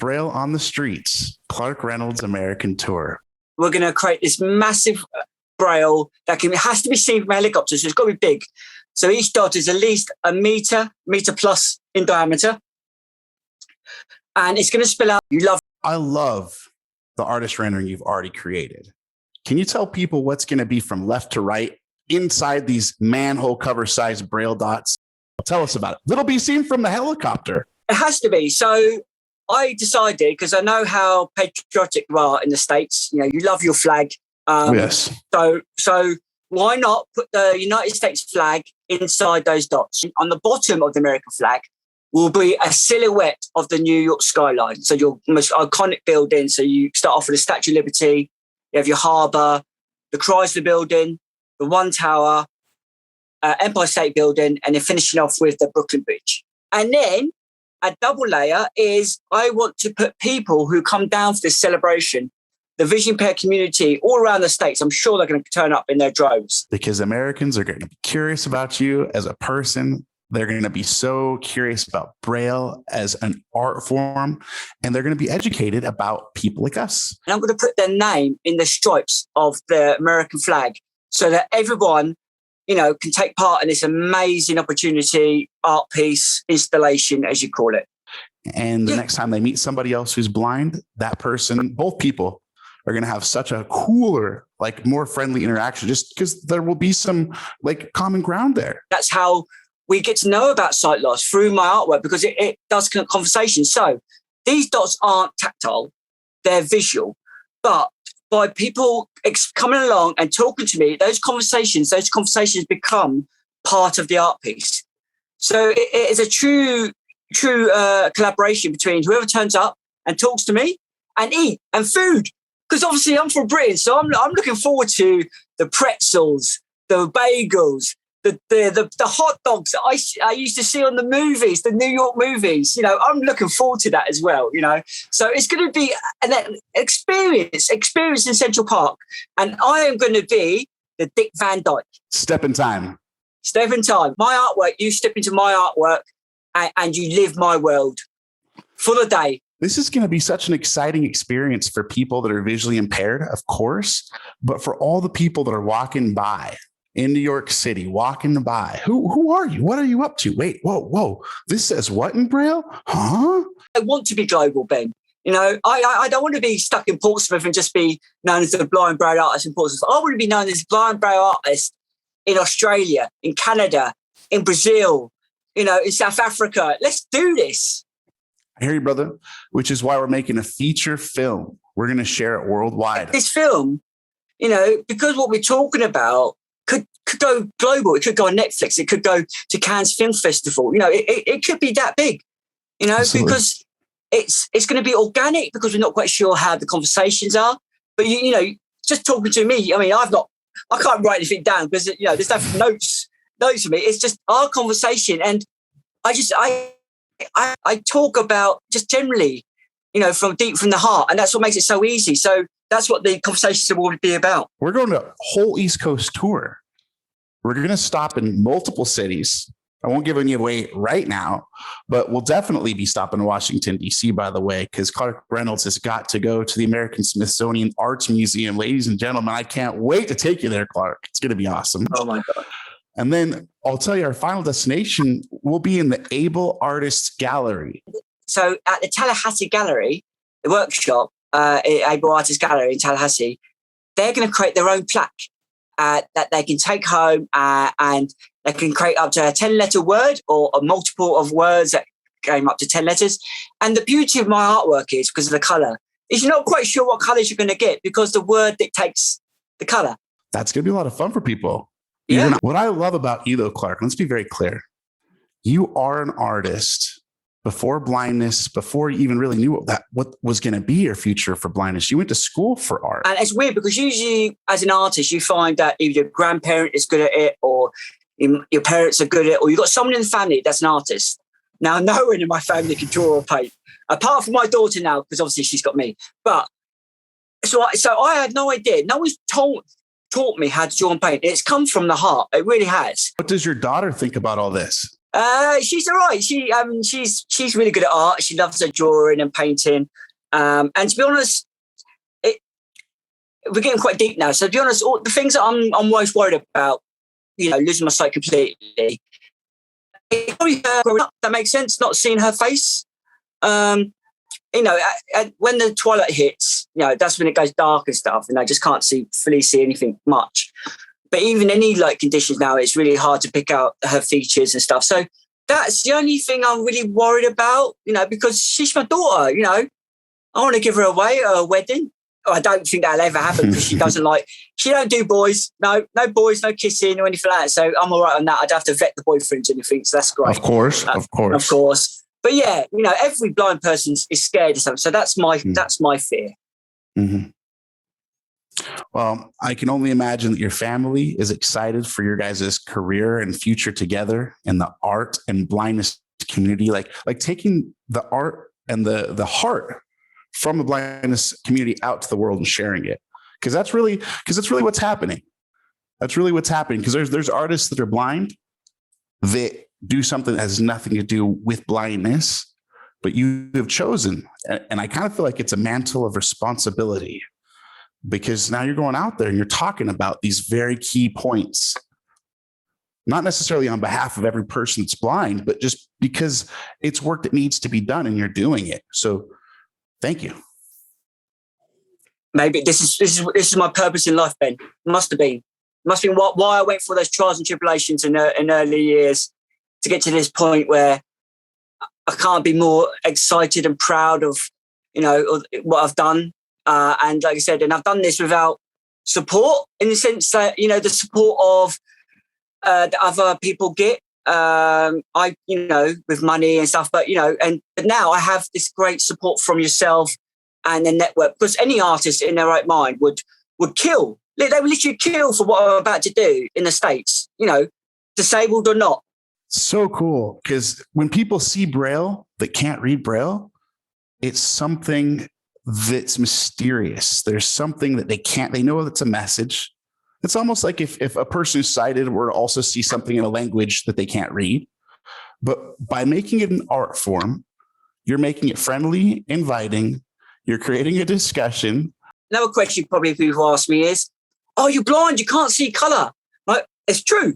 Braille on the Streets, Clarke Reynolds American Tour. We're going to create this massive braille that it has to be seen from a helicopter, so it's got to be big. So each dot is at least a meter plus in diameter. And it's going to spell out, I love the artist rendering you've already created. Can you tell people what's going to be from left to right inside these manhole cover sized braille dots? Tell us about it. It'll be seen from the helicopter. It has to be. So I decided, because I know how patriotic you are in the States, you know, you love your flag. Yes. So why not put the United States flag inside those dots? On the bottom of the American flag will be a silhouette of the New York skyline. So your most iconic building. So you start off with the Statue of Liberty, you have your harbour, the Chrysler Building, the One Tower, Empire State Building, and then finishing off with the Brooklyn Bridge. And then a double layer is I want to put people who come down for this celebration, the vision impaired community all around the States. I'm sure they're going to turn up in their droves. Because Americans are going to be curious about you as a person. They're going to be so curious about Braille as an art form, and they're going to be educated about people like us. And I'm going to put their name in the stripes of the American flag so that everyone, you know, can take part in this amazing opportunity, art piece, installation, as you call it. And the next time they meet somebody else who's blind, that person, both people are going to have such a cooler, like more friendly interaction, just because there will be some like common ground there. That's how we get to know about sight loss through my artwork, because it does conversation. So these dots aren't tactile, they're visual. But by people coming along and talking to me, those conversations become part of the art piece. So it is a true collaboration between whoever turns up and talks to me and eat and food. Because obviously I'm from Britain, so I'm looking forward to the pretzels, the bagels, the hot dogs that I used to see on the movies, the New York movies. You know, I'm looking forward to that as well, you know. So it's going to be an experience in Central Park. And I am going to be the Dick Van Dyke. Step in time. Step in time. My artwork, you step into my artwork and you live my world for the day. This is going to be such an exciting experience for people that are visually impaired, of course, but for all the people that are walking by in New York City, walking by. Who are you? What are you up to? Wait, whoa. This says what in Braille? Huh? I want to be global, Ben. You know, I don't want to be stuck in Portsmouth and just be known as the blind Braille artist in Portsmouth. I want to be known as blind Braille artist in Australia, in Canada, in Brazil, you know, in South Africa. Let's do this. I hear you, brother, which is why we're making a feature film. We're going to share it worldwide. This film, you know, because what we're talking about could go global. It could go on Netflix. It could go to Cannes Film Festival. You know, it could be that big, you know, Absolutely. Because it's going to be organic, because we're not quite sure how the conversations are. But, you know, just talking to me, I mean, I can't write anything down because, you know, there's no notes for me. It's just our conversation. And I talk about just generally, you know, from deep from the heart. And that's what makes it so easy. So that's what the conversations will be about. We're going to a whole East Coast tour. We're going to stop in multiple cities. I won't give any away right now, but we'll definitely be stopping in Washington, D.C., by the way, because Clarke Reynolds has got to go to the American Smithsonian Arts Museum. Ladies and gentlemen, I can't wait to take you there, Clarke. It's going to be awesome. Oh, my God. And then I'll tell you, our final destination will be in the Able Artists Gallery. So at the Tallahassee Gallery, the workshop, Able Artists Gallery in Tallahassee, they're going to create their own plaque that they can take home and they can create up to a 10-letter word or a multiple of words that came up to 10 letters. And the beauty of my artwork is, because of the colour, is you're not quite sure what colours you're going to get because the word dictates the colour. That's going to be a lot of fun for people. Yeah. What I love about you, though, Clarke, let's be very clear. You are an artist before blindness, before you even really knew what was going to be your future for blindness. You went to school for art. And it's weird because usually as an artist, you find that either your grandparent is good at it or your parents are good at it, or you've got someone in the family that's an artist. Now, no one in my family can draw or paint, apart from my daughter now, because obviously she's got me. But so I had no idea. No one's taught me how to draw and paint. It's come from the heart. It really has. What does your daughter think about all this? She's all right. She's really good at art. She loves her drawing and painting. And to be honest, we're getting quite deep now. So to be honest, all the things that I'm most worried about, losing my sight completely. Probably growing up, that makes sense. Not seeing her face. When the twilight hits, that's when it goes dark and stuff, and I just can't fully see anything much. But even any light conditions now, it's really hard to pick out her features and stuff. So that's the only thing I'm really worried about, because she's my daughter, I want to give her away at a wedding. Oh, I don't think that'll ever happen because she don't do boys. No boys, no kissing or anything like that. So I'm all right on that. I'd have to vet the boyfriends and everything. So that's great. Of course. But yeah, every blind person is scared of something. So that's my fear. Mm-hmm. Well, I can only imagine that your family is excited for your guys' career and future together in the art and blindness community, like taking the art and the heart from the blindness community out to the world and sharing it. Because that's really what's happening. That's really what's happening. Because there's artists that are blind that do something that has nothing to do with blindness, but you have chosen. And I kind of feel like it's a mantle of responsibility, because now you're going out there and you're talking about these very key points, not necessarily on behalf of every person that's blind, but just because it's work that needs to be done and you're doing it. So thank you. Maybe this is my purpose in life, Ben. Must have been why I went through those trials and tribulations in early years to get to this point where I can't be more excited and proud of, what I've done. And like I said, and I've done this without support, in the sense that, the support of that other people get, with money and stuff, but now I have this great support from yourself and the network, because any artist in their right mind would kill. They would literally kill for what I'm about to do in the States, disabled or not. So cool. Because when people see Braille that can't read Braille, it's something that's mysterious. There's something that they know it's a message. It's almost like if a person who's sighted were to also see something in a language that they can't read, but by making it an art form, you're making it friendly, inviting, you're creating a discussion. Another question probably people ask me is, oh, you're blind, you can't see color. Right? It's true.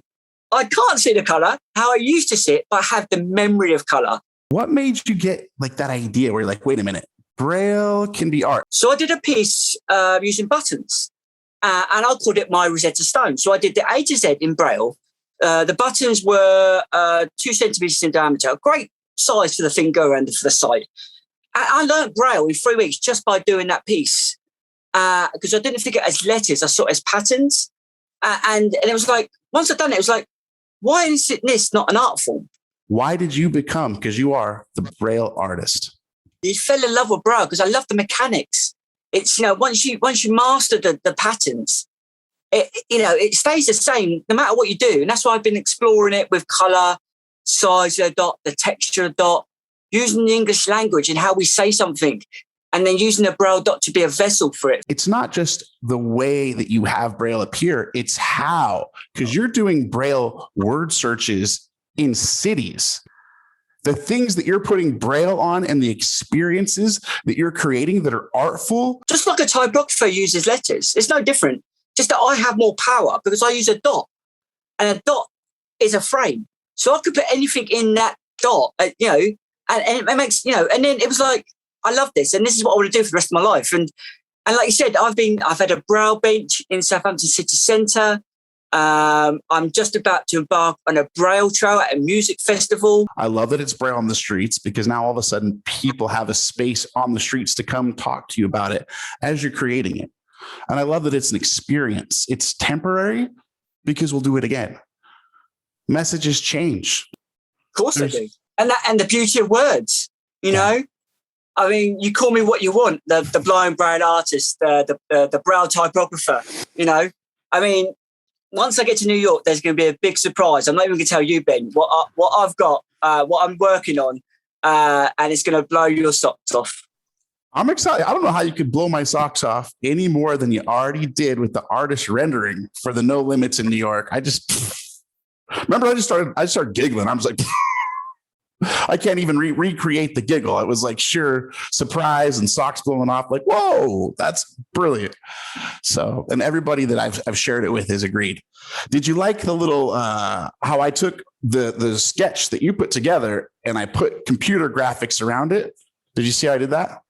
I can't see the color, how I used to see it, but I have the memory of color. What made you get like that idea where you're like, wait a minute, Braille can be art? So I did a piece using buttons, and I called it my Rosetta Stone. So I did the A to Z in Braille. The buttons were 2 centimeters in diameter, a great size for the finger and for the sight. I learned Braille in 3 weeks just by doing that piece, because I didn't think it as letters, I saw it as patterns. And it was like, once I'd done it was like, why is this not an art form? Why did you become, because you are the Braille artist? You fell in love with Braille because I love the mechanics. It's, once you master the patterns, it stays the same no matter what you do. And that's why I've been exploring it with color, size of the dot, the texture of the dot, using the English language and how we say something, and then using the Braille dot to be a vessel for it. It's not just the way that you have Braille appear, it's how, because you're doing Braille word searches in cities. The things that you're putting Braille on and the experiences that you're creating that are artful. Just like a typographer uses letters. It's no different. Just that I have more power because I use a dot. And a dot is a frame. So I could put anything in that dot, and it makes, and then it was like, I love this. And this is what I want to do for the rest of my life. And like you said, I've had a Braille bench in Southampton City Centre. I'm just about to embark on a Braille trail at a music festival. I love that it's Braille on the streets, because now all of a sudden people have a space on the streets to come talk to you about it as you're creating it. And I love that it's an experience. It's temporary because we'll do it again. Messages change. Of course they do. And the beauty of words, I mean, you call me what you want, the blind Braille artist, the Braille typographer, I mean, once I get to New York, there's going to be a big surprise. I'm not even going to tell you, Ben, what I've got, what I'm working on, and it's going to blow your socks off. I'm excited. I don't know how you could blow my socks off any more than you already did with the artist rendering for the No Limits in New York. I just remember I started giggling. I was like, I can't even recreate the giggle. It was like sheer surprise and socks blowing off. Like, whoa, that's brilliant. So, and everybody that I've shared it with has agreed. Did you like the little how I took the sketch that you put together and I put computer graphics around it? Did you see how I did that?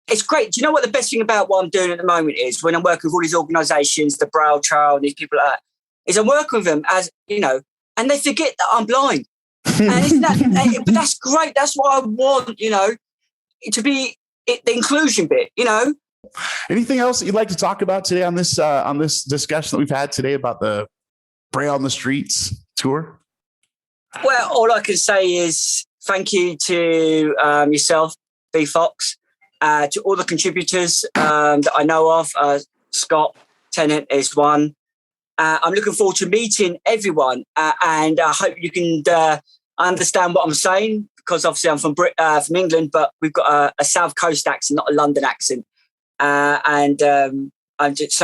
It's great. Do you know what the best thing about what I'm doing at the moment is, when I'm working with all these organisations, the Braille Trail, and these people like that, is I'm working with them as, you know, and they forget that I'm blind. And isn't that, but that's great. That's what I want, you know, to be the inclusion bit, you know. Anything else that you'd like to talk about today on this discussion that we've had today about the Braille on the Streets tour? Well, all I can say is thank you to yourself, B Fox, to all the contributors that I know of. Scott Tennant is one. I'm looking forward to meeting everyone, and I hope you can understand what I'm saying, because obviously I'm from England, but we've got a South Coast accent, not a London accent. So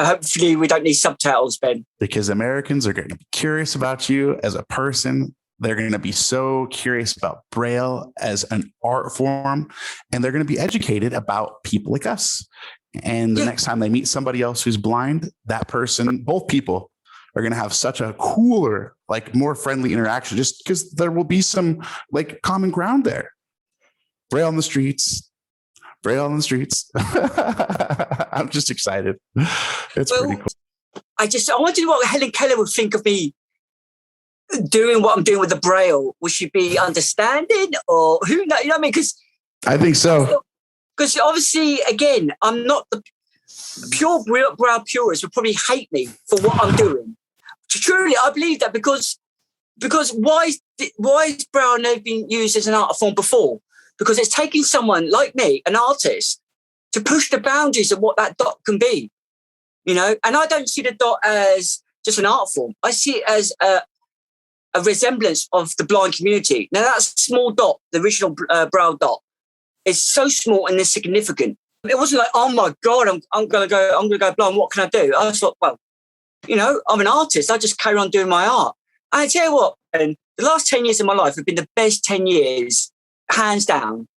hopefully we don't need subtitles, Ben. Because Americans are going to be curious about you as a person. They're going to be so curious about Braille as an art form, and they're going to be educated about people like us. And the next time they meet somebody else who's blind, that person, both people, are going to have such a cooler, like more friendly interaction, just because there will be some like common ground there. Braille on the streets, Braille on the streets. I'm just excited. It's pretty cool. I want to know what Helen Keller would think of me doing what I'm doing with the Braille. Would she be understanding, or who knows? You know what I mean? Because I think so. Because obviously, again, I'm not the pure Braille purists would probably hate me for what I'm doing. Truly, I believe that because why is Braille never been used as an art form before? Because it's taking someone like me, an artist, to push the boundaries of what that dot can be, you know. And I don't see the dot as just an art form. I see it as a resemblance of the blind community. Now, that small dot, the original Braille dot, is so small and insignificant. It wasn't like, oh my God, I'm gonna go blind. What can I do? I thought, well, you know, I'm an artist. I just carry on doing my art. And I tell you what, and the last 10 years of my life have been the best 10 years, hands down.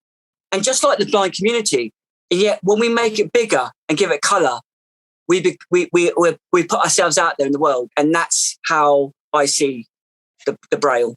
And just like the blind community, and yet when we make it bigger and give it colour, we put ourselves out there in the world. And that's how I see the Braille.